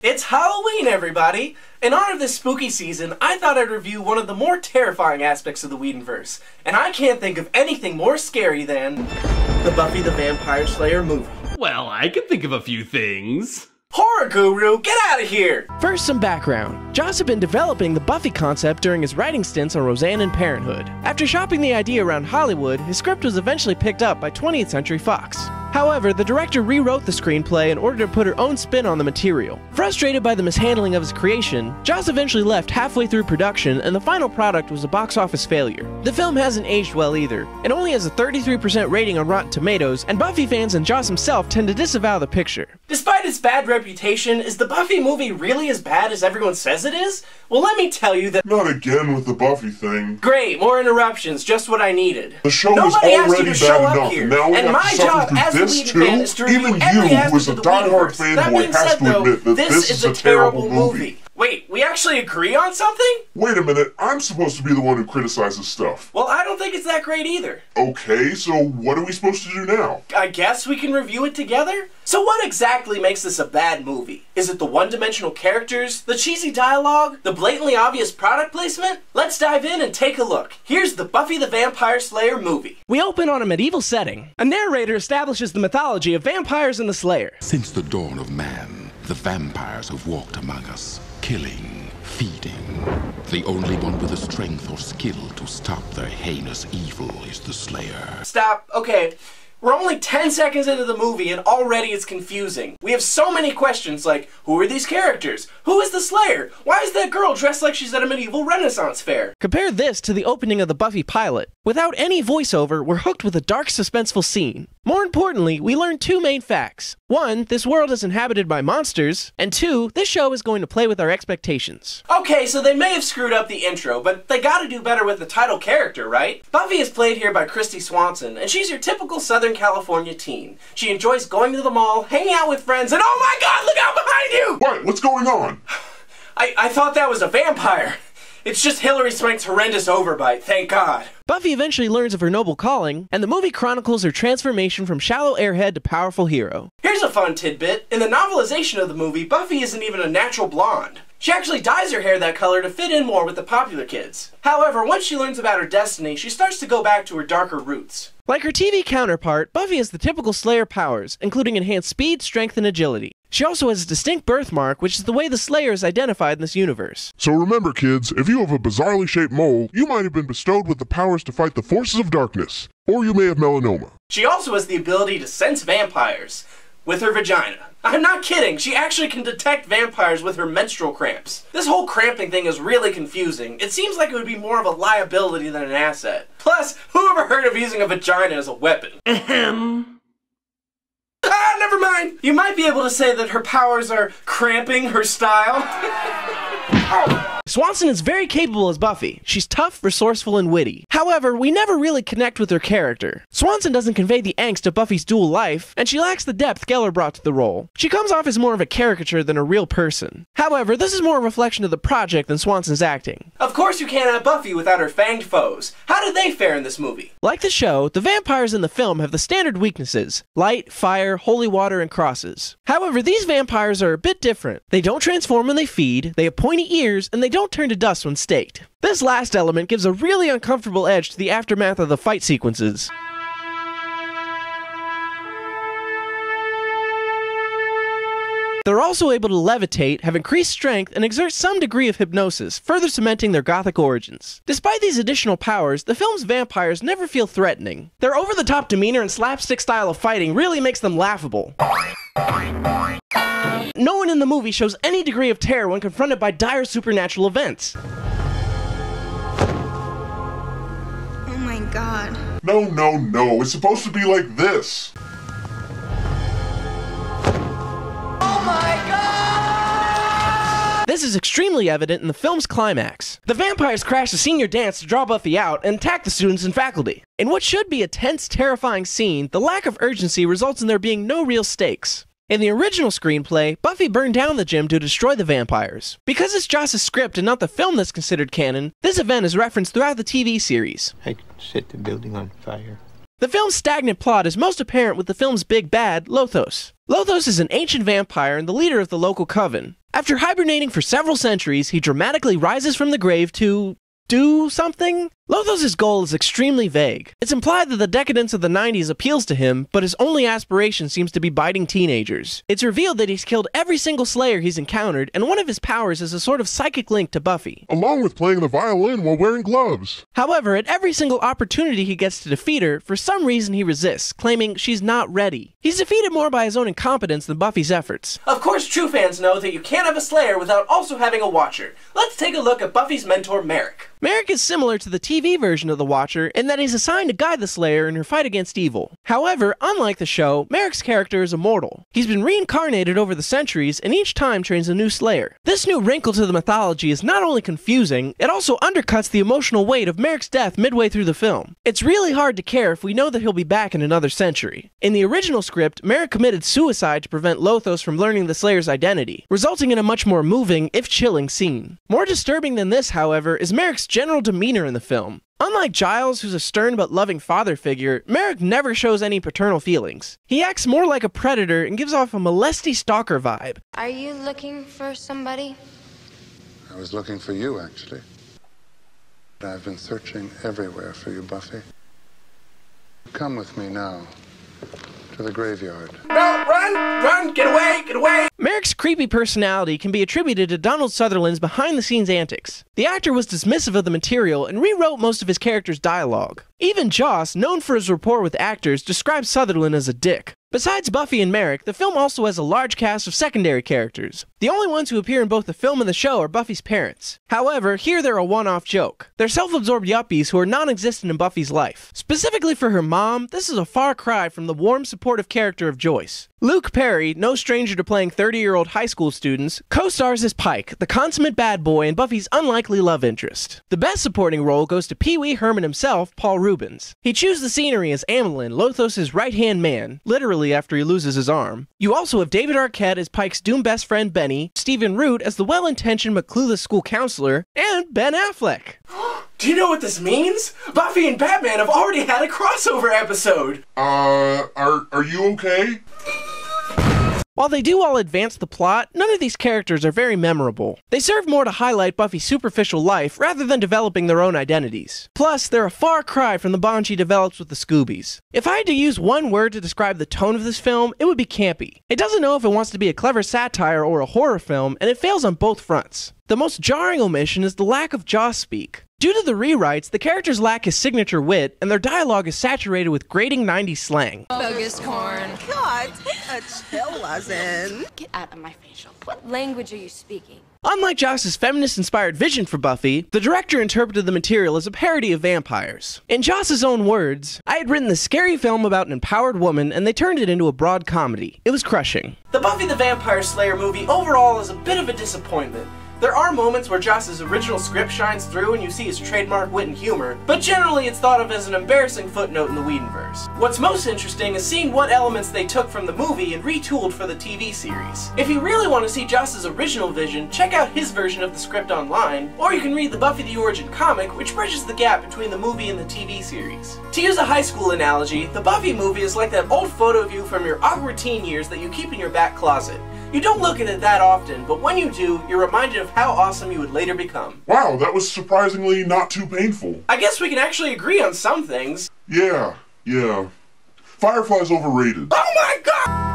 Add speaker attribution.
Speaker 1: It's Halloween, everybody! In honor of this spooky season, I thought I'd review one of the more terrifying aspects of the Whedonverse, and I can't think of anything more scary than the Buffy the Vampire Slayer movie.
Speaker 2: Well, I can think of a few things.
Speaker 1: Horror Guru, get out of here!
Speaker 3: First, some background. Joss had been developing the Buffy concept during his writing stints on Roseanne and Parenthood. After shopping the idea around Hollywood, his script was eventually picked up by 20th Century Fox. However, the director rewrote the screenplay in order to put her own spin on the material. Frustrated by the mishandling of his creation, Joss eventually left halfway through production, and the final product was a box office failure. The film hasn't aged well either. It only has a 33% rating on Rotten Tomatoes, and Buffy fans and Joss himself tend to disavow the picture.
Speaker 1: Despite its bad reputation, is the Buffy movie really as bad as everyone says it is? Well, let me tell you that—
Speaker 4: Not again with the Buffy thing.
Speaker 1: Great, more interruptions, just what I needed.
Speaker 4: The show is already bad enough, and now we have to suffer through this too? Even you, who is a diehard fanboy, has to admit that this is a terrible movie.
Speaker 1: Wait, we actually agree on something?
Speaker 4: Wait a minute, I'm supposed to be the one who criticizes stuff.
Speaker 1: Well, I don't think it's that great either.
Speaker 4: Okay, so what are we supposed to do now?
Speaker 1: I guess we can review it together? So what exactly makes this a bad movie? Is it the one-dimensional characters, the cheesy dialogue, the blatantly obvious product placement? Let's dive in and take a look. Here's the Buffy the Vampire Slayer movie.
Speaker 3: We open on a medieval setting. A narrator establishes the mythology of vampires and the Slayer.
Speaker 5: Since the dawn of man, the vampires have walked among us, killing, feeding. The only one with the strength or skill to stop their heinous evil is the Slayer.
Speaker 1: Stop. Okay. We're only 10 seconds into the movie and already it's confusing. We have so many questions like, who are these characters? Who is the Slayer? Why is that girl dressed like she's at a medieval Renaissance fair?
Speaker 3: Compare this to the opening of the Buffy pilot. Without any voiceover, we're hooked with a dark, suspenseful scene. More importantly, we learn two main facts. One, this world is inhabited by monsters, and two, this show is going to play with our expectations.
Speaker 1: Okay, so they may have screwed up the intro, but they gotta do better with the title character, right? Buffy is played here by Kristy Swanson, and she's your typical Southern California teen. She enjoys going to the mall, hanging out with friends, and oh my god, look out behind you!
Speaker 4: What? What's going on?
Speaker 1: I thought that was a vampire. It's just Hilary Swank's horrendous overbite, thank God.
Speaker 3: Buffy eventually learns of her noble calling, and the movie chronicles her transformation from shallow airhead to powerful hero.
Speaker 1: Here's a fun tidbit. In the novelization of the movie, Buffy isn't even a natural blonde. She actually dyes her hair that color to fit in more with the popular kids. However, once she learns about her destiny, she starts to go back to her darker roots.
Speaker 3: Like her TV counterpart, Buffy has the typical Slayer powers, including enhanced speed, strength, and agility. She also has a distinct birthmark, which is the way the Slayer is identified in this universe.
Speaker 4: So remember, kids, if you have a bizarrely shaped mole, you might have been bestowed with the powers to fight the forces of darkness. Or you may have melanoma.
Speaker 1: She also has the ability to sense vampires with her vagina. I'm not kidding, she actually can detect vampires with her menstrual cramps. This whole cramping thing is really confusing. It seems like it would be more of a liability than an asset. Plus, who ever heard of using a vagina as a weapon? Ah, never mind! You might be able to say that her powers are cramping her style. Oh.
Speaker 3: Swanson is very capable as Buffy. She's tough, resourceful, and witty. However, we never really connect with her character. Swanson doesn't convey the angst of Buffy's dual life, and she lacks the depth Geller brought to the role. She comes off as more of a caricature than a real person. However, this is more a reflection of the project than Swanson's acting.
Speaker 1: Of course you can't have Buffy without her fanged foes. How did they fare in this movie?
Speaker 3: Like the show, the vampires in the film have the standard weaknesses: light, fire, holy water, and crosses. However, these vampires are a bit different. They don't transform when they feed, they have pointy ears, and they don't turn to dust when staked. This last element gives a really uncomfortable edge to the aftermath of the fight sequences. They're also able to levitate, have increased strength, and exert some degree of hypnosis, further cementing their gothic origins. Despite these additional powers, the film's vampires never feel threatening. Their over-the-top demeanor and slapstick style of fighting really makes them laughable. No one in the movie shows any degree of terror when confronted by dire supernatural events.
Speaker 6: Oh my god.
Speaker 4: No, it's supposed to be like this.
Speaker 3: This is extremely evident in the film's climax. The vampires crash the senior dance to draw Buffy out and attack the students and faculty. In what should be a tense, terrifying scene, the lack of urgency results in there being no real stakes. In the original screenplay, Buffy burned down the gym to destroy the vampires. Because it's Joss's script and not the film that's considered canon, this event is referenced throughout the TV series.
Speaker 7: I set the building on fire.
Speaker 3: The film's stagnant plot is most apparent with the film's big bad, Lothos. Lothos is an ancient vampire and the leader of the local coven. After hibernating for several centuries, he dramatically rises from the grave to do something? Lothos' goal is extremely vague. It's implied that the decadence of the 90s appeals to him, but his only aspiration seems to be biting teenagers. It's revealed that he's killed every single Slayer he's encountered, and one of his powers is a sort of psychic link to Buffy.
Speaker 4: Along with playing the violin while wearing gloves.
Speaker 3: However, at every single opportunity he gets to defeat her, for some reason he resists, claiming she's not ready. He's defeated more by his own incompetence than Buffy's efforts.
Speaker 1: Of course, true fans know that you can't have a Slayer without also having a Watcher. Let's take a look at Buffy's mentor, Merrick.
Speaker 3: Merrick is similar to the TV version of the Watcher in that he's assigned to guide the Slayer in her fight against evil. However, unlike the show, Merrick's character is immortal. He's been reincarnated over the centuries and each time trains a new Slayer. This new wrinkle to the mythology is not only confusing, it also undercuts the emotional weight of Merrick's death midway through the film. It's really hard to care if we know that he'll be back in another century. In the original script, Merrick committed suicide to prevent Lothos from learning the Slayer's identity, resulting in a much more moving, if chilling, scene. More disturbing than this, however, is Merrick's general demeanor in the film. Unlike Giles, who's a stern but loving father figure, Merrick never shows any paternal feelings. He acts more like a predator and gives off a molesty stalker vibe.
Speaker 6: Are you looking for somebody?
Speaker 8: I was looking for you, actually. I've been searching everywhere for you, Buffy. Come with me now. To the graveyard.
Speaker 1: No, run! Run! Get away! Get away!
Speaker 3: Merrick's creepy personality can be attributed to Donald Sutherland's behind-the-scenes antics. The actor was dismissive of the material and rewrote most of his character's dialogue. Even Joss, known for his rapport with actors, describes Sutherland as a dick. Besides Buffy and Merrick, the film also has a large cast of secondary characters. The only ones who appear in both the film and the show are Buffy's parents. However, here they're a one-off joke. They're self-absorbed yuppies who are non-existent in Buffy's life. Specifically for her mom, this is a far cry from the warm, supportive character of Joyce. Luke Perry, no stranger to playing 30-year-old high school students, co-stars as Pike, the consummate bad boy and Buffy's unlikely love interest. The best supporting role goes to Pee Wee Herman himself, Paul Rubens. He chews the scenery as Amelin, Lothos' right-hand man, literally after he loses his arm. You also have David Arquette as Pike's doomed best friend Benny, Stephen Root as the well-intentioned but clueless school counselor, and Ben Affleck.
Speaker 1: Do you know what this means? Buffy and Batman have already had a crossover episode!
Speaker 4: Are you okay?
Speaker 3: While they do all advance the plot, none of these characters are very memorable. They serve more to highlight Buffy's superficial life rather than developing their own identities. Plus, they're a far cry from the bond she develops with the Scoobies. If I had to use one word to describe the tone of this film, it would be campy. It doesn't know if it wants to be a clever satire or a horror film, and it fails on both fronts. The most jarring omission is the lack of Joss speak. Due to the rewrites, the characters lack his signature wit, and their dialogue is saturated with grating 90s slang.
Speaker 9: Bogus corn.
Speaker 10: God, a chill
Speaker 9: Get out of my facial. What language are you speaking?
Speaker 3: Unlike Joss's feminist-inspired vision for Buffy, the director interpreted the material as a parody of vampires. In Joss's own words, "I had written this scary film about an empowered woman, and they turned it into a broad comedy. It was crushing."
Speaker 1: The Buffy the Vampire Slayer movie overall is a bit of a disappointment. There are moments where Joss's original script shines through and you see his trademark wit and humor, but generally it's thought of as an embarrassing footnote in the Whedonverse. What's most interesting is seeing what elements they took from the movie and retooled for the TV series. If you really want to see Joss's original vision, check out his version of the script online, or you can read the Buffy the Origin comic, which bridges the gap between the movie and the TV series. To use a high school analogy, the Buffy movie is like that old photo view from your awkward teen years that you keep in your back closet. You don't look at it that often, but when you do, you're reminded of how awesome you would later become.
Speaker 4: Wow, that was surprisingly not too painful.
Speaker 1: I guess we can actually agree on some things.
Speaker 4: Yeah. Firefly's overrated.
Speaker 1: Oh my god!